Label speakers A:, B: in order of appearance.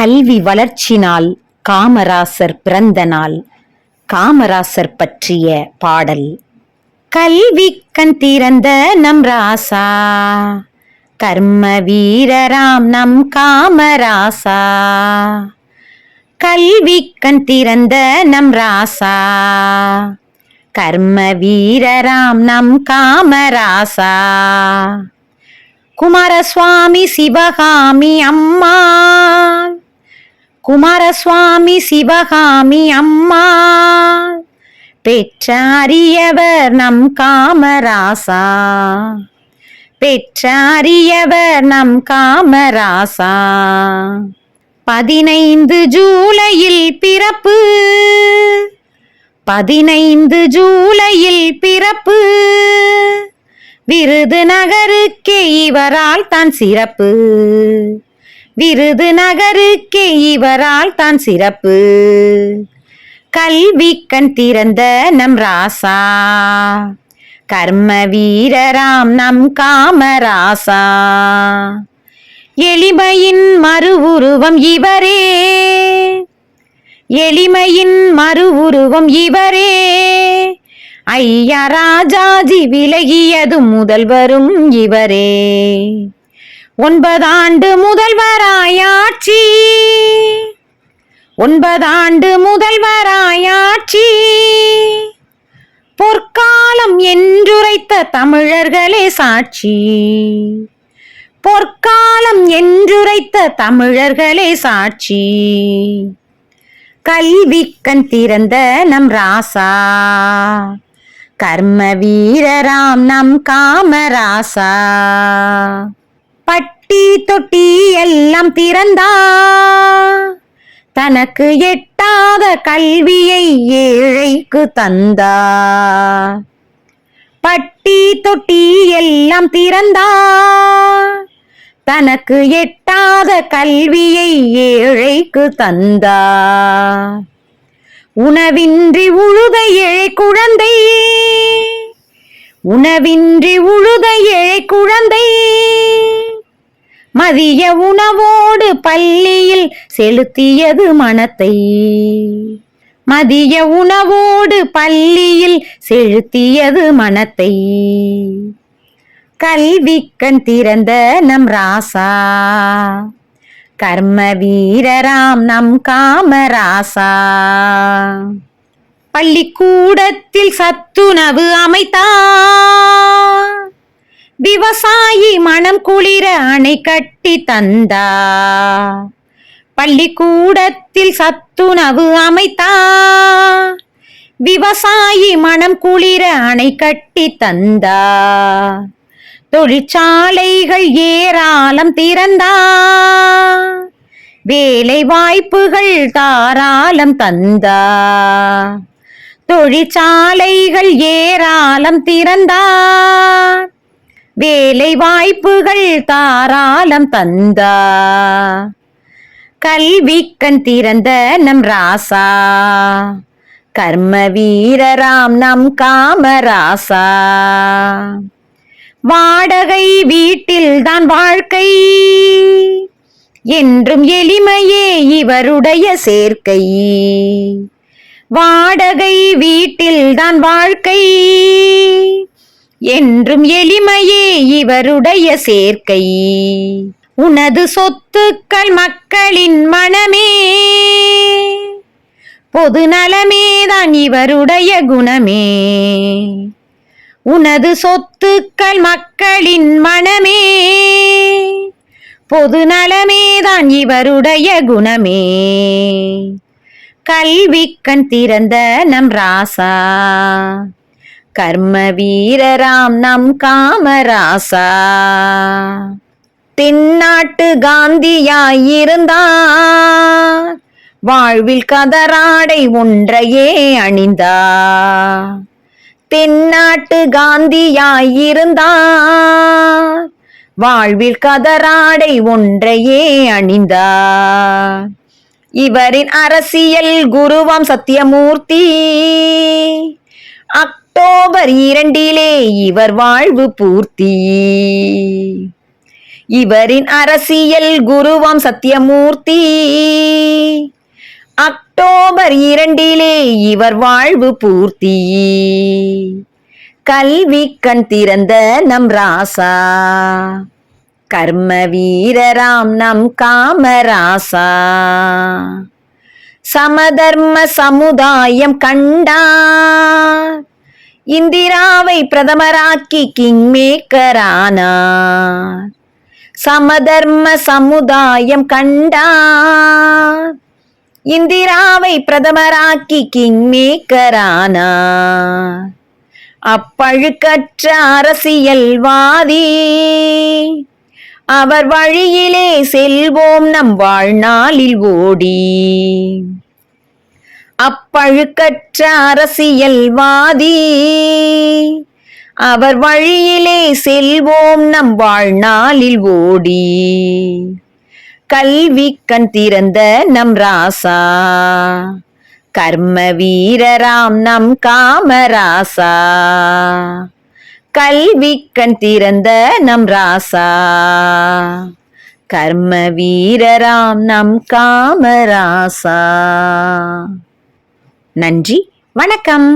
A: கல்வி வளர்ச்சி நாள், காமராசர் பிறந்த நாள். காமராசர் பற்றிய பாடல். கல்வி கண் திறந்த நம் ராசா, கர்ம வீரராம் நம் காமராசா. கல்வி கண் திறந்த நம் ராசா, கர்ம வீரராம் நம் காமராசா. குமாரசுவாமி சிவகாமி அம்மா, குமாரசுவாமி சிவகாமி அம்மா, பெற்ற அரியவர் நம் காமராசா, பெற்ற அரியவர் நம் காமராசா. 15 ஜூலையில் பிறப்பு, 15 ஜூலையில் பிறப்பு, விருதுநகருக்கே இவரால் தான் சிறப்பு, விருதுநகருக்கே இவரால் தான் சிறப்பு. கல்வி கண் திறந்த நம் ராசா, கர்ம வீரராம் நம் காமராசா. எளிமையின் மறு உருவம் இவரே, எளிமையின் மறு உருவம் இவரே. ஐயா ராஜாஜி விலகியது முதல்வரும் இவரே. 9 ஆண்டு முதல்வராயாட்சி, 9 ஆண்டு முதல்வராயாட்சி. பொற்காலம் என்றுரைத்த தமிழர்களே சாட்சி, பொற்காலம் என்றுரைத்த தமிழர்களே சாட்சி. கல்வி கண் திறந்த நம் ராசா, கர்ம வீரராம் நம் காமராசா. பட்டி தொட்டி எல்லாம் திறந்தா, தனக்கு எட்டாத கல்வியை ஏழைக்கு தந்தா. பட்டி தொட்டி எல்லாம் திறந்தா, தனக்கு எட்டாத கல்வியை ஏழைக்கு தந்தா. உணவின்றி உழுத ஏழை குழந்தை, உணவின்றி உழுத ஏழை குழந்தை, மதிய உணவோடு பள்ளியில் செலுத்தியது மனத்தை, மதிய உணவோடு பள்ளியில் செலுத்தியது மனத்தை. கல்வி கண் திறந்த நம் ராசா, கர்ம வீரராம் நம் காமராசா. பள்ளிக்கூடத்தில் சத்துணவு அமைத்தார், விவசாயி மனம் குளிர அணை கட்டி தந்தார். பள்ளிக்கூடத்தில் சத்துணவு அமைத்தார், விவசாயி மனம் குளிர அணை கட்டி தந்தார். தொழிற்சாலைகள் ஏராளம் திறந்தார், வேலை வாய்ப்புகள் தாராளம் தந்தார். தொழிற்சாலைகள் ஏராளம் திறந்தார், வேலை வாய்ப்புகள் தாராளம் தந்தார். கல்வி கண் திறந்த நம் ராசா, கர்ம வீரராம் நம் காமராசா. வாடகை வீட்டில் தான் வாழ்க்கை, என்றும் எளிமையே இவருடைய சேர்க்கை. வாடகை வீட்டில் தான் வாழ்க்கை, என்றும் எளிமையே இவருடைய சேர்க்கை. உனது சொத்துக்கள் மக்களின் மனமே, பொது நலமேதான் இவருடைய குணமே. உனது சொத்துக்கள் மக்களின் மனமே, பொது நலமேதான் இவருடைய குணமே. கல்வி கண் திறந்த நம் ராசா, கர்ம வீரராம் நம் காமராசா. தென்னாட்டு காந்தியாயிருந்தார், வாழ்வில் கதராடை ஒன்றையே அணிந்தார். தென்னாட்டு காந்தியாயிருந்தார், வாழ்வில் கதராடை ஒன்றையே அணிந்தார். இவரின் அரசியல் குருவாம் சத்தியமூர்த்தி, அக்டோபர் 2 இவர் வாழ்வு பூர்த்தி. இவரின் அரசியல் குருவாம் சத்தியமூர்த்தி. அக்டோபர் 2 இவர் வாழ்வு பூர்த்தி. கல்வி கண் திறந்த நம் ராசா, கர்ம வீரராம் நம் காமராசா. சமதர்ம சமுதாயம் கண்டார், இந்திராவை பிரதமராக்கி கிங் மேக்கரானார். சமதர்ம சமுதாயம் கண்டார், இந்திராவை பிரதமராக்கி கிங் மேக்கரானார். அப்பழுக்கற்ற அரசியல்வாதி, அவர் வழியிலே செல்வோம் நம் வாழ்நாளில் ஓடி. அப்பழுக்கற்ற அரசியல்வாதி, அவர் வழியிலே செல்வோம் நம் வாழ்நாளில் ஓடி. கல்வி கண் திறந்த நம் ராசா, கர்ம வீரராம் நம் காமராசா. கல்வி கண் திறந்த நம் ராசா, கர்ம வீரராம் நம் காமராசா. நன்றி, வணக்கம்.